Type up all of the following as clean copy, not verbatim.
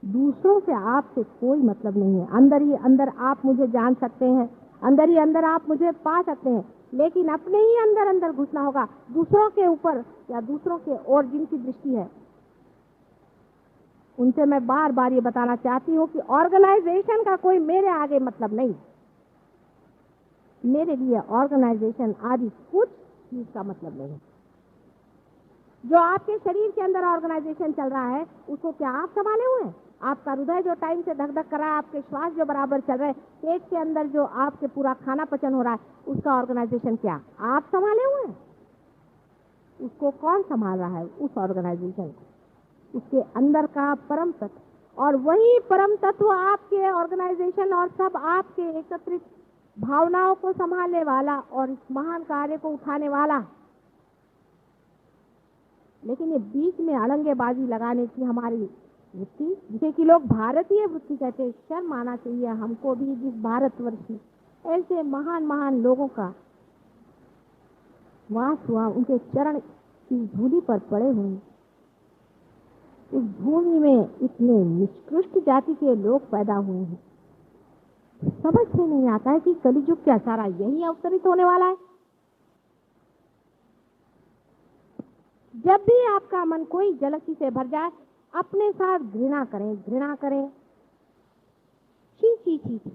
दूसरों से आपसे कोई मतलब नहीं है। अंदर ही अंदर आप मुझे जान सकते हैं, अंदर ही अंदर आप मुझे पा सकते हैं, लेकिन अपने ही अंदर अंदर घुसना होगा। दूसरों के ऊपर या दूसरों के ओर जिनकी दृष्टि है, उनसे मैं बार बार ये बताना चाहती हूँ कि ऑर्गेनाइजेशन का कोई मेरे आगे मतलब नहीं। मेरे लिए ऑर्गेनाइजेशन आदि कुछ चीज का मतलब नहीं। जो आपके शरीर के अंदर ऑर्गेनाइजेशन चल रहा है, उसको क्या आप संभाले हुए हैं? आपका हृदय जो टाइम से धक धक कर रहा है, आपके श्वास जो बराबर चल रहे हैं, पेट के अंदर जो आपके पूरा खाना पचन हो रहा है, उसका ऑर्गेनाइजेशन क्या आप संभाले हुए हैं? उसको कौन संभाल रहा है? उस ऑर्गेनाइजेशन को, उसके अंदर का परम तत्व। और वही परम तत्व आपके ऑर्गेनाइजेशन और सब आपके एकत्रित भावनाओं को संभालने वाला और इस महान कार्य को उठाने वाला। लेकिन ये बीच में अड़ंगेबाजी लगाने की हमारी वृत्ति, जिसे कि लोग भारतीय वृत्ति कहते हैं, शर्म आना चाहिए हमको भी, जिस भारतवर्ष में ऐसे महान महान लोगों का वास हुआ, उनके चरण की धूलि पर पड़े हुए, इस भूमि में इतने निष्कृष्ट जाति के लोग पैदा हुए हैं। समझ में नहीं आता है कि कलियुग क्या सारा यही अवतरित होने वाला है। जब भी आपका मन कोई जलसी से भर जाए, अपने साथ घृणा करें, घृणा करें, छी छी छी छी।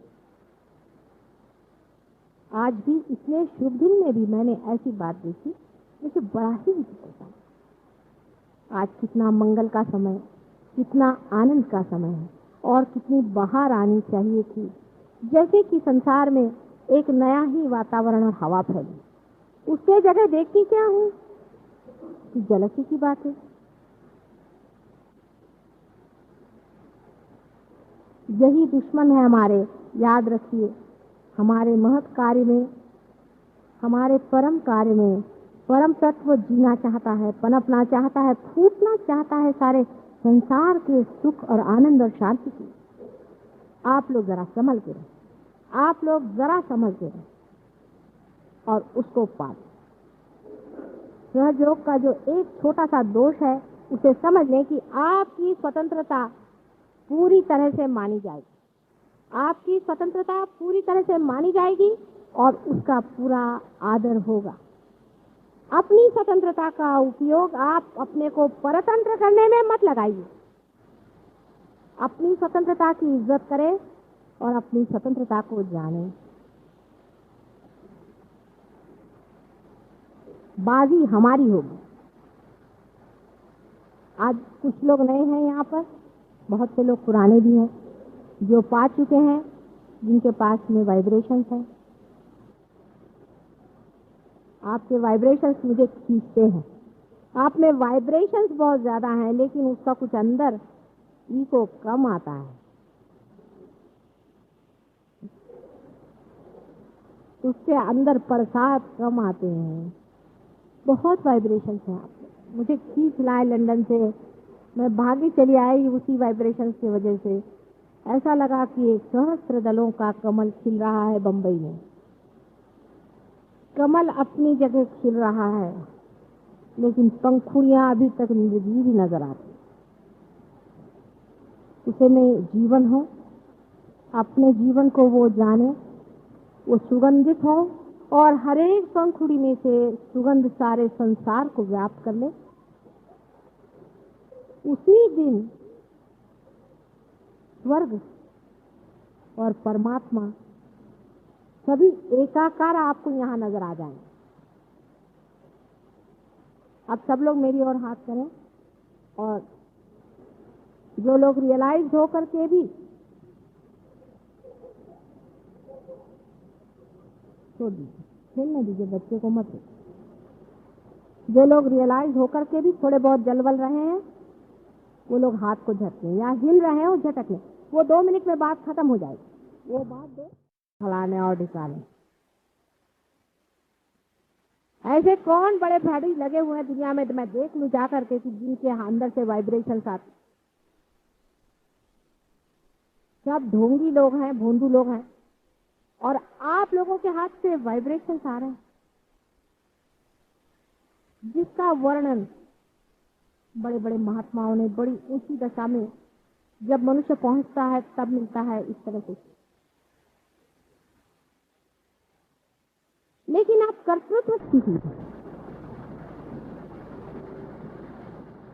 आज भी इतने शुभ दिन में भी मैंने ऐसी बात देखी, मुझे बड़ा ही विचित्र था। आज कितना मंगल का समय, कितना आनंद का समय है, और कितनी बहार आनी चाहिए थी, जैसे कि संसार में एक नया ही वातावरण और हवा फैली। उसके जगह देखती क्या हूँ कि जलसी की बात है। यही दुश्मन है हमारे। याद रखिए, हमारे महत् कार्य में, हमारे परम कार्य में परम तत्व जीना चाहता है, पनपना चाहता है, फूटना चाहता है सारे संसार के सुख और आनंद और शांति की। आप लोग जरा संभल के रहे, आप लोग जरा समझ के रहे और उसको पालें। सहयोग का जो एक छोटा सा दोष है, उसे समझ लें कि आपकी स्वतंत्रता पूरी तरह से मानी जाएगी, आपकी स्वतंत्रता पूरी तरह से मानी जाएगी और उसका पूरा आदर होगा। अपनी स्वतंत्रता का उपयोग आप अपने को परतंत्र करने में मत लगाइए। अपनी स्वतंत्रता की इज्जत करें और अपनी स्वतंत्रता को जानें। बाजी हमारी होगी। आज कुछ लोग नए हैं यहाँ पर, बहुत से लोग पुराने भी हैं, जो पा चुके हैं, जिनके पास में वाइब्रेशंस हैं। आपके वाइब्रेशंस मुझे खींचते हैं। आप में वाइब्रेशंस बहुत ज्यादा हैं, लेकिन उसका कुछ अंदर ईगो कम आता है। उसके अंदर प्रसाद कम आते हैं। बहुत वाइब्रेशंस हैं आप में। मुझे खींच लाए लंदन से, मैं भागी चली आई उसी वाइब्रेशंस की वजह से। ऐसा लगा कि एक सहस्त्र दलों का कमल खिल रहा है बंबई में। कमल अपनी जगह खिल रहा है, लेकिन पंखुड़ियां अभी तक निर्जीव नजर आती। उसे में जीवन हो, अपने जीवन को वो जाने, वो सुगंधित हो और हर एक पंखुड़ी में से सुगंध सारे संसार को व्याप्त कर ले। उसी दिन स्वर्ग और परमात्मा सभी एकाकार आपको यहाँ नजर आ जाएंगे। अब सब लोग मेरी ओर हाथ करें, और जो लोग रियलाइज होकर के भी, छोड़ दीजिए, खेलने दीजिए, बच्चे को मत। जो लोग रियलाइज होकर के भी थोड़े बहुत जलवल रहे हैं, वो लोग हाथ को झटकें या हिल रहे हैं और झटक लें। वो 2 मिनट में बात खत्म हो जाएगी। वो बात दो फलाने और ढिकाने। ऐसे कौन बड़े भाड़ी लगे हुए हैं दुनिया में, मैं देख लूं जा करके कि जिनके अंदर से वाइब्रेशन आते। सब ढोंगी लोग हैं, भोंदू लोग हैं, और आप लोगों के हाथ से वाइब्रेशन आ रहे हैं, जिसका वर्णन बड़े बड़े महात्माओं ने बड़ी ऊंची दशा में जब मनुष्य पहुंचता है तब मिलता है इस तरह से। लेकिन आप कर्तृत्व सीख लीजिए,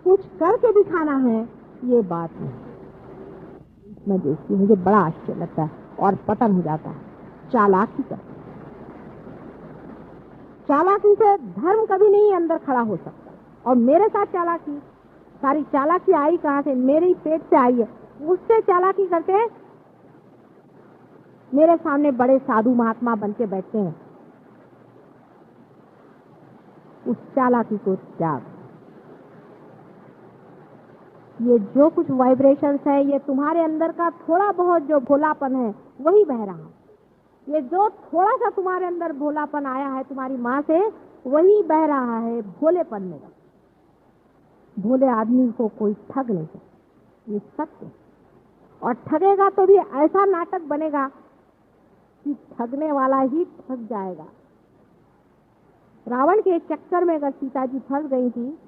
कुछ करके दिखाना है ये बात नहीं। मैं देखती हूँ, मुझे बड़ा आश्चर्य लगता है और पतन हो जाता है। चालाकी करते, चालाकी से धर्म कभी नहीं अंदर खड़ा हो सकता। और मेरे साथ चालाकी, सारी चालाकी आई कहाँ से? मेरे ही पेट से आई है। उससे चालाकी करते मेरे सामने बड़े साधु महात्मा बन के बैठते हैं। उस चालाकी को त्याग। ये जो कुछ वाइब्रेशंस है, ये तुम्हारे अंदर का थोड़ा बहुत जो भोलापन है वही बह रहा है। ये जो थोड़ा सा तुम्हारे अंदर भोलापन आया है तुम्हारी माँ से, वही बह रहा है भोलेपन में। भोले आदमी को कोई ठग नहीं सकता, ये सत्य। और ठगेगा तो भी ऐसा नाटक बनेगा कि ठगने वाला ही ठग जाएगा। रावण के चक्कर में अगर सीता जी फंस गई थी,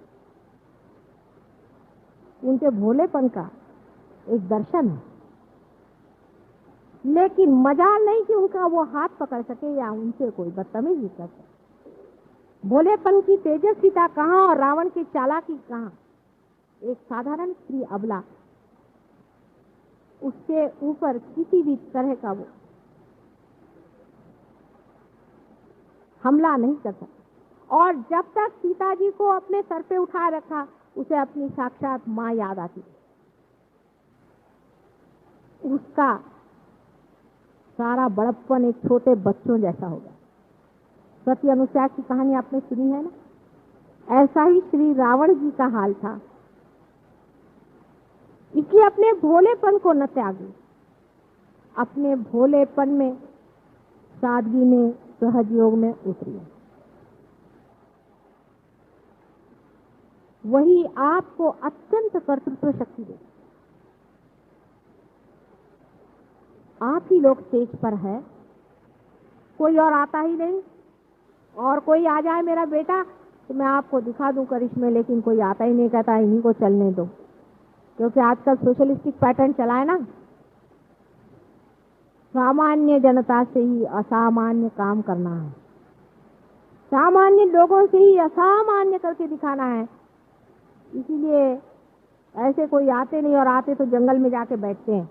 उनके भोलेपन का एक दर्शन है। लेकिन मजाल नहीं कि उनका वो हाथ पकड़ सके या उनसे कोई बदतमीजी कर सके। भोलेपन की तेजस्विता कहाँ और रावण की चालाकी कहाँ? एक साधारण स्त्री अबला, उसके ऊपर किसी भी तरह का वो हमला नहीं कर सकता। और जब तक सीता जी को अपने सर पे उठाए रखा, उसे अपनी साक्षात माँ याद आती। उसका सारा बड़प्पन एक छोटे बच्चों जैसा हो गया। सती अनुसुईया की कहानी आपने सुनी है ना? ऐसा ही श्री रावण जी का हाल था। इसलिए अपने भोलेपन को न त्यागे। अपने भोलेपन में, सादगी में, सहज योग में उतरिए। वही आपको अत्यंत कर्तृत्व शक्ति दे। आप ही लोग स्टेज पर है, कोई और आता ही नहीं। और कोई आ जाए मेरा बेटा तो मैं आपको दिखा दूं करिश्मे, लेकिन कोई आता ही नहीं, कहता इन्हीं को चलने दो। क्योंकि आजकल सोशलिस्टिक पैटर्न चला है ना, सामान्य जनता से ही असामान्य काम करना है, सामान्य लोगों से ही असामान्य करके दिखाना है। इसीलिए ऐसे कोई आते नहीं, और आते तो जंगल में जाके बैठते हैं।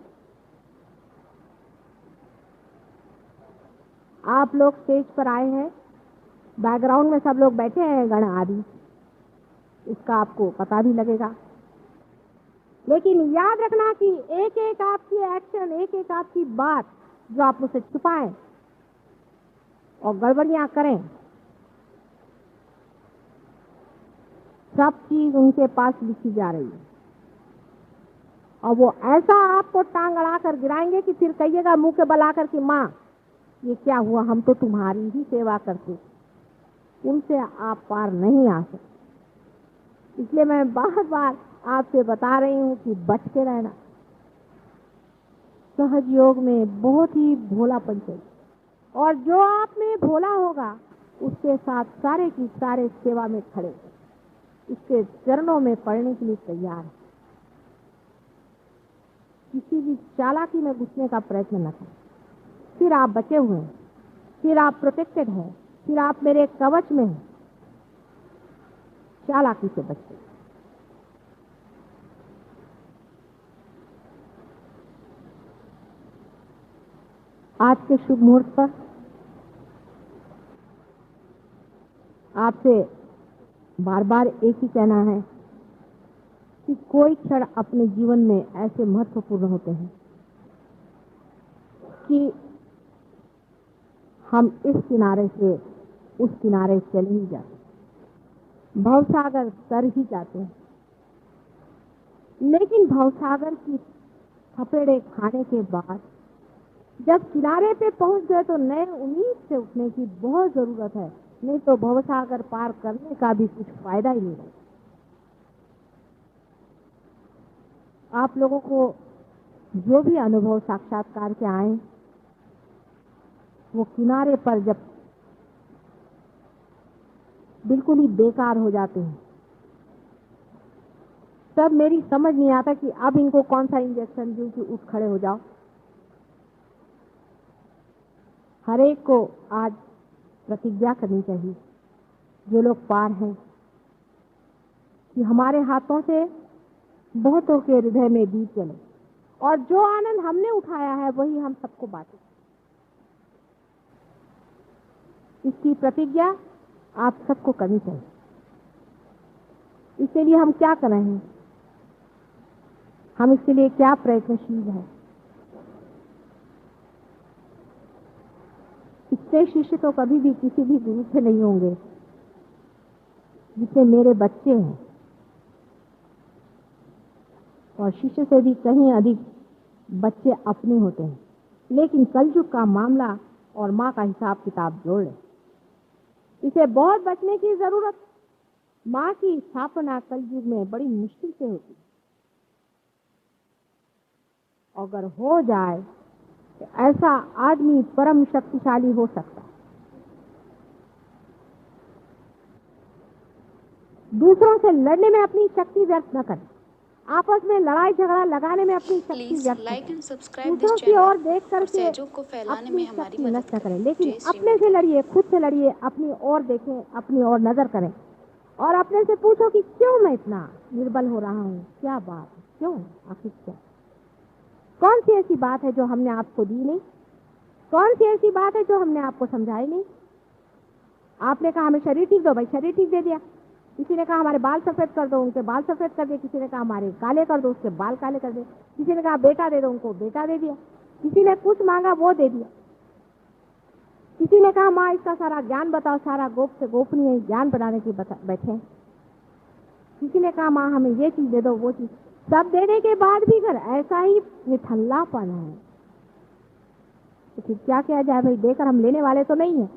आप लोग स्टेज पर आए हैं, बैकग्राउंड में सब लोग बैठे हैं गण आदि, इसका आपको पता भी लगेगा। लेकिन याद रखना कि एक एक आपकी एक्शन, एक एक आपकी बात जो आप मुझसे छुपाएं और गड़बड़ियां करें, सब चीज उनके पास लिखी जा रही है। और वो ऐसा आपको टांग अड़ा कर गिराएंगे कि फिर कहिएगा मुंह के बल आकर कि माँ ये क्या हुआ, हम तो तुम्हारी ही सेवा करते। उनसे आप पार नहीं आ सकते। इसलिए मैं बार बार आपसे बता रही हूँ कि बच के रहना। सहज योग में बहुत ही भोलापन चाहिए, और जो आप में भोला होगा उसके साथ सारे की सारे सेवा में खड़े, इसके चरणों में पड़ने के लिए तैयार है। किसी भी चालाकी में घुसने का प्रयत्न न करें। फिर आप बचे हुए हैं, फिर आप प्रोटेक्टेड हैं, फिर आप मेरे कवच में हैं। चालाकी से बचते। आज के शुभ मुहूर्त पर आपसे बार बार एक ही कहना है कि कोई क्षण अपने जीवन में ऐसे महत्वपूर्ण होते हैं कि हम इस किनारे से उस किनारे चले ही जाते, भवसागर तर ही जाते हैं। लेकिन भवसागर की थपेड़े खाने के बाद जब किनारे पे पहुंच गए तो नए उम्मीद से उठने की बहुत जरूरत है, नहीं तो भवसागर पार करने का भी कुछ फायदा ही नहीं है। आप लोगों को जो भी अनुभव साक्षात्कार के आए, वो किनारे पर जब बिल्कुल ही बेकार हो जाते हैं, तब मेरी समझ नहीं आता कि अब इनको कौन सा इंजेक्शन दूं कि उठ खड़े हो जाओ। हर एक को आज प्रतिज्ञा करनी चाहिए, जो लोग पार हैं, कि हमारे हाथों से बहुतों के हृदय में दीप जले और जो आनंद हमने उठाया है वही हम सबको बांटे। इसकी प्रतिज्ञा आप सबको करनी चाहिए। इसके लिए हम क्या कर रहे हैं, हम इसके लिए क्या प्रयत्नशील हैं। इतने शिष्य तो कभी भी किसी भी गुरु से नहीं होंगे जितने मेरे बच्चे हैं, और शिष्य से भी कहीं अधिक बच्चे अपने होते हैं। लेकिन कलयुग का मामला और माँ का हिसाब किताब जोड़ ले, इसे बहुत बचने की जरूरत। माँ की स्थापना कलयुग में बड़ी मुश्किल से होती है, अगर हो जाए तो ऐसा आदमी परम शक्तिशाली हो सकता है। दूसरों से लड़ने में अपनी शक्ति व्यर्थ न करें, आपस में लड़ाई झगड़ा लगाने में अपनी शक्ति प्लीज व्यर्थ न लाइक करें, एंड सब्सक्राइब दिस दूसरों की चैनल ओर देख और करके सहयोग को फैलाने में अपनी हमारी शक्ति मदद नष्ट न करें। करें, लेकिन जय श्री अपने से माता। लड़िए, खुद से लड़िए, अपनी ओर देखें, अपनी ओर नजर करें और अपने से पूछो कि क्यों मैं इतना निर्बल हो रहा हूँ, क्या बात है, क्यों, आखिर क्या, कौन सी ऐसी बात है जो हमने आपको दी नहीं, कौन सी ऐसी बात है जो हमने आपको समझाई नहीं। आपने कहा हमें शरीर ठीक दो, भाई शरीर ठीक दे दिया। किसी ने कहा हमारे बाल सफेद कर दो, उनके बाल सफेद कर दिए। किसी ने कहा हमारे काले कर दो, उसके बाल काले कर दिए। किसी ने कहा बेटा दे दो, उनको बेटा दे दिया। किसी ने कुछ मांगा वो दे दिया। किसी ने कहा माँ इसका सारा ज्ञान बताओ, सारा गोप से गोपनीय ज्ञान बनाने की बैठे। किसी ने कहा माँ हमें ये चीज दे दो, वो चीज। सब देने के बाद भी अगर ऐसा ही निठल्लापन है तो फिर क्या किया जाए भाई, देकर हम लेने वाले तो नहीं है,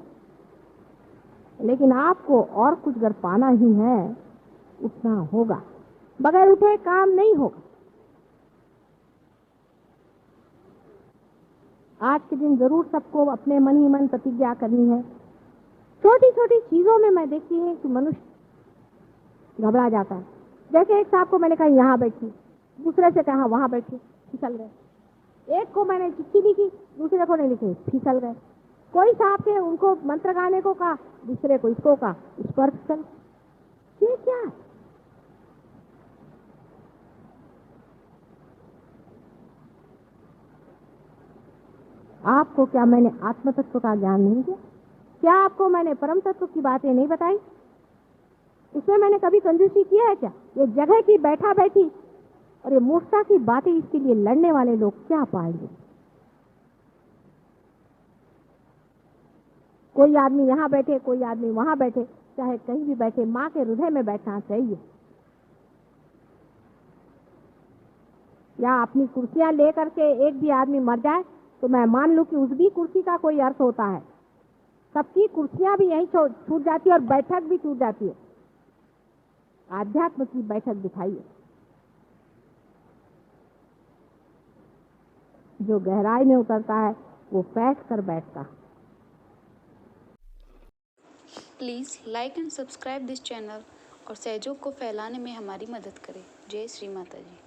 लेकिन आपको और कुछ अगर पाना ही है उठना होगा, बगैर उठे काम नहीं होगा। आज के दिन जरूर सबको अपने मन ही मन प्रतिज्ञा करनी है। छोटी छोटी चीजों में मैं देखती हूँ कि मनुष्य घबरा जाता है। जैसे एक साहब को मैंने कहा यहाँ बैठी, दूसरे से कहा वहां बैठी, फिसल गए। एक को मैंने चिट्ठी लिखी, दूसरे को नहीं लिखी, फिसल गए। कोई साहब थे, उनको मंत्र गाने को कहा, दूसरे को इसको कहा, इस पर फिसल। ये क्या है? आपको क्या मैंने आत्म तत्व का ज्ञान नहीं दिया? क्या आपको मैंने परम तत्व की बातें नहीं बताई? इसमें मैंने कभी कंजूसी किया है क्या? ये जगह की बैठा बैठी और ये मूर्खता की बातें, इसके लिए लड़ने वाले लोग क्या पाएंगे? कोई आदमी यहाँ बैठे, कोई आदमी वहां बैठे, चाहे कहीं भी बैठे, माँ के हृदय में बैठना चाहिए। या अपनी कुर्सियां लेकर के एक भी आदमी मर जाए तो मैं मान लूं कि उस भी कुर्सी का कोई अर्थ होता है। सबकी कुर्सियां भी यहीं छूट जाती है और बैठक भी छूट जाती है। आध्यात्म की बैठक दिखाइए, जो गहराई में उतरता है वो बैठ कर बैठता है। Please like and subscribe this channel और सहयोग को फैलाने में हमारी मदद करें। जय श्री माता जी।